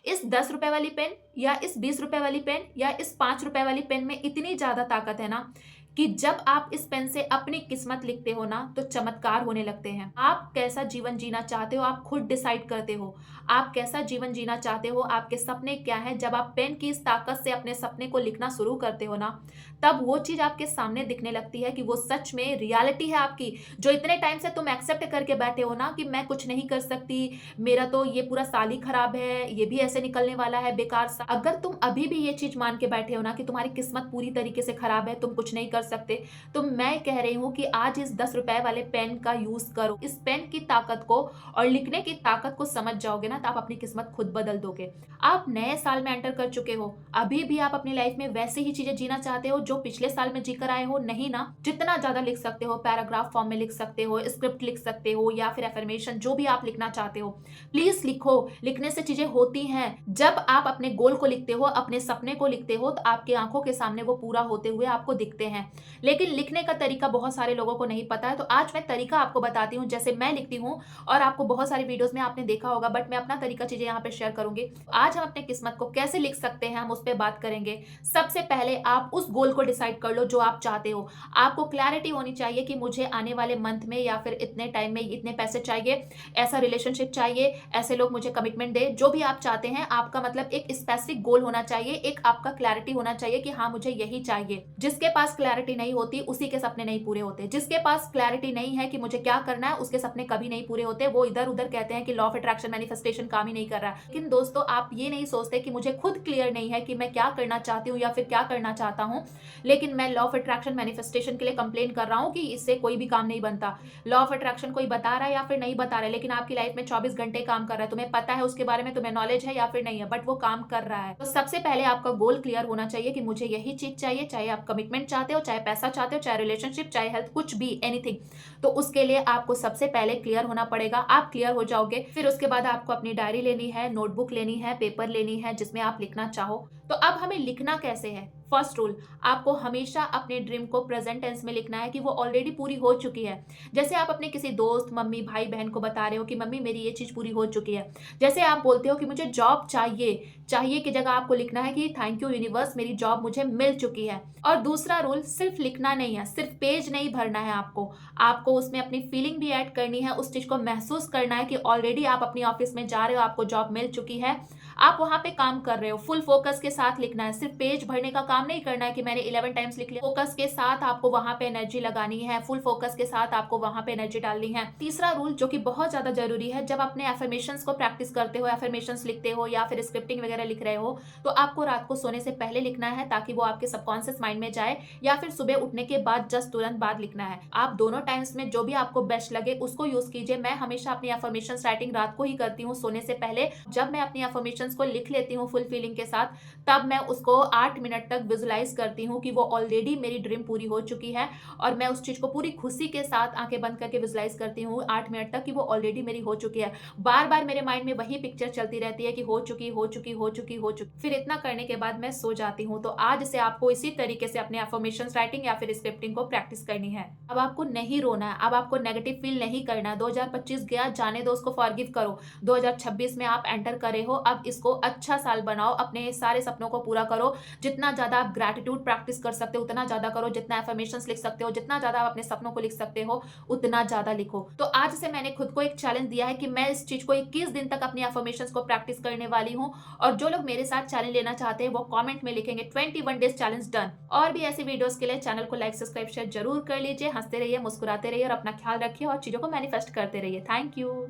इस 10 रुपए वाली पेन या इस 20 रुपए वाली पेन या इस 5 रुपए वाली पेन में इतनी ज्यादा ताकत है ना कि जब आप इस पेन से अपनी किस्मत लिखते हो ना तो चमत्कार होने लगते हैं। आप कैसा जीवन जीना चाहते हो आप खुद डिसाइड करते हो। आप कैसा जीवन जीना चाहते हो, आपके सपने क्या हैं, जब आप पेन की इस ताकत से अपने सपने को लिखना शुरू करते हो ना, तब वो चीज आपके सामने दिखने लगती है कि वो सच में रियलिटी है आपकी। जो इतने टाइम से तुम एक्सेप्ट करके बैठे हो ना कि मैं कुछ नहीं कर सकती, मेरा तो ये पूरा साल ही खराब है, ये भी ऐसे निकलने वाला है बेकार सा, अगर तुम अभी भी ये चीज मान के बैठे हो ना कि तुम्हारी किस्मत पूरी तरीके से खराब है, तुम कुछ नहीं कर सकते, तो मैं कह रही हूँ कि आज इस 10 रुपए वाले पेन का यूज करो। इस पेन की ताकत को और लिखने की ताकत को समझ जाओगे ना तो आप अपनी किस्मत खुद बदल दोगे। आप नए साल में एंटर कर चुके हो, अभी भी आप अपनी लाइफ में वैसे ही चीजें जीना चाहते हो जो पिछले साल में जीकर आए हो? नहीं ना। जितना ज्यादा लिख सकते हो, पैराग्राफ फॉर्म में लिख सकते हो, स्क्रिप्ट लिख सकते हो या फिर एफर्मेशन, जो भी आप लिखना चाहते हो प्लीज लिखो। लिखने से चीजें होती हैं। जब आप अपने गोल को लिखते हो, अपने सपने को लिखते हो, तो आपकी आंखों के सामने वो पूरा होते हुए आपको दिखते हैं। लेकिन लिखने का तरीका बहुत सारे लोगों को नहीं पता है, तो आज मैं तरीका आपको बताती हूँ जैसे मैं लिखती हूँ। और आपको बहुत सारी वीडियोस में आपने देखा होगा, बट मैं अपना तरीका चीजें यहाँ पे शेयर करूंगी। आज हम अपने किस्मत को कैसे लिख सकते हैं हम उस पर बात करेंगे। सबसे पहले आप उस गोल को डिसाइड कर लो जो आप चाहते हो। आपको क्लैरिटी होनी चाहिए कि मुझे आने वाले मंथ में या फिर इतने टाइम में इतने पैसे चाहिए, ऐसा रिलेशनशिप चाहिए, ऐसे लोग मुझे कमिटमेंट दे। जो भी आप चाहते हैं, आपका मतलब एक स्पेसिफिक गोल होना चाहिए, एक आपका क्लैरिटी होना चाहिए कि हाँ मुझे यही चाहिए। जिसके पास क्लैरिटी नहीं होती उसी के सपने नहीं पूरे होते। जिसके पास क्लैरिटी नहीं है कि मुझे क्या करना है, उसके सपने कभी नहीं पूरे होते। वो इधर उधर कहते हैं कि लॉ ऑफ अट्रैक्शन मैनिफेस्टेशन काम ही नहीं कर रहा है। लेकिन दोस्तों, आप ये नहीं सोचते कि मुझे खुद क्लियर नहीं है कि मैं क्या करना चाहती हूँ या फिर क्या करना चाहता हूँ, लेकिन मैं लॉ ऑफ अट्रैक्शन मैनिफेस्टेशन के लिए कंप्लेन कर रहा हूँ कि इससे कोई भी काम नहीं बनता। लॉ ऑफ अट्रैक्शन कोई बता रहा है या फिर नहीं बता रहा है, लेकिन आपकी लाइफ में 24 घंटे काम कर रहा है। तुम्हें पता है उसके बारे में, तुम्हें नॉलेज है या फिर नहीं है, बट वो काम कर रहा है। तो सबसे पहले आपका गोल क्लियर होना चाहिए कि मुझे यही चीज चाहिए, चाहे आप कमिटमेंट चाहते हो, चाहे पैसा चाहते हो, चाहे रिलेशनशिप, चाहे हेल्थ, कुछ भी, एनीथिंग। तो उसके लिए आपको सबसे पहले क्लियर होना पड़ेगा। आप क्लियर हो जाओगे, फिर उसके बाद आपको अपनी डायरी लेनी है, नोटबुक लेनी है, पेपर लेनी है जिसमें आप लिखना चाहो। तो अब हमें लिखना कैसे है? फर्स्ट रूल, आपको हमेशा अपने ड्रीम को प्रेजेंट टेंस में लिखना है कि वो ऑलरेडी पूरी हो चुकी है। जैसे आप अपने किसी दोस्त, मम्मी, भाई, बहन को बता रहे हो कि मम्मी मेरी ये चीज पूरी हो चुकी है। जैसे आप बोलते हो कि मुझे जॉब चाहिए, चाहिए की जगह आपको लिखना है कि थैंक यू यूनिवर्स, मेरी जॉब मुझे मिल चुकी है। और दूसरा रूल, सिर्फ लिखना नहीं है, सिर्फ पेज नहीं भरना है आपको। आपको उसमें अपनी फीलिंग भी ऐड करनी है, उस चीज को महसूस करना है कि ऑलरेडी आप अपनी ऑफिस में जा रहे हो, आपको जॉब मिल चुकी है, आप वहां पे काम कर रहे हो। फुल फोकस के साथ लिखना है, सिर्फ पेज भरने का काम नहीं करना है कि मैंने 11 टाइम्स लिख लिया। फोकस के साथ आपको वहां पे एनर्जी लगानी है, फुल फोकस के साथ आपको वहां पे एनर्जी डालनी है। तीसरा रूल जो कि बहुत ज्यादा जरूरी है, जब अपने एफर्मेशंस को प्रैक्टिस करते हो, एफर्मेशंस लिखते हो या फिर स्क्रिप्टिंग वगैरह लिख रहे हो, तो आपको रात को सोने से पहले लिखना है ताकि वो आपके सबकॉन्शियस माइंड में जाए, या फिर सुबह उठने के बाद जस्ट तुरंत बाद लिखना है। आप दोनों टाइम्स में जो भी आपको बेस्ट लगे उसको यूज कीजिए। मैं हमेशा अपनी एफर्मेशंस राइटिंग रात को ही करती हूँ सोने से पहले। जब मैं अपनी एफर्मेशंस को लिख लेती हूँ फुल फीलिंग के साथ, तब मैं उसको 8 मिनट तक विजुलाइज करती हूँ कि वो ऑलरेडी मेरी ड्रीम पूरी हो चुकी है। और मैं उस चीज को पूरी खुशी के साथ आंखें बंद करके विजुलाइज करती हूँ 8 मिनट तक कि वो ऑलरेडी मेरी हो चुकी है। बार बार मेरे माइंड में वही पिक्चर चलती रहती है कि हो चुकी, हो चुकी, हो चुकी, हो चुकी। फिर इतना करने के बाद मैं सो जाती हूँ। तो आज से आपको इसी तरीके से अपने एफर्मेशंस राइटिंग या फिर स्क्रिप्टिंग को प्रैक्टिस करनी है। अब आपको नहीं रोना है, अब आपको नेगेटिव फील नहीं करना है। 2025 गया, जाने दो, उसको फॉरगिव करो। 2026 में आप एंटर करे हो, अब इसको अच्छा साल बनाओ, अपने सारे सपनों को पूरा करो। जितना ज्यादा आप ग्रैटिट्यूड प्रैक्टिस कर सकते हो उतना ज्यादा करो, जितना एफर्मेशंस लिख सकते हो, जितना ज्यादा आप अपने सपनों को लिख सकते हो उतना ज्यादा लिखो। तो आज से मैंने खुद को एक चैलेंज दिया है कि मैं इस चीज को 21 दिन तक अपनी एफर्मेशंस को प्रैक्टिस करने वाली हूँ। और जो लोग मेरे साथ चैलेंज लेना चाहते हैं वो कमेंट में लिखेंगे 21 डेज चैलेंज डन। और भी ऐसी वीडियोस के लिए चैनल को लाइक, सब्सक्राइब, शेयर जरूर कर लीजिए। हंसते रहिए, मुस्कुराते रहिए और अपना ख्याल रखिए और चीजों को मैनिफेस्ट करते रहिए। Thank you.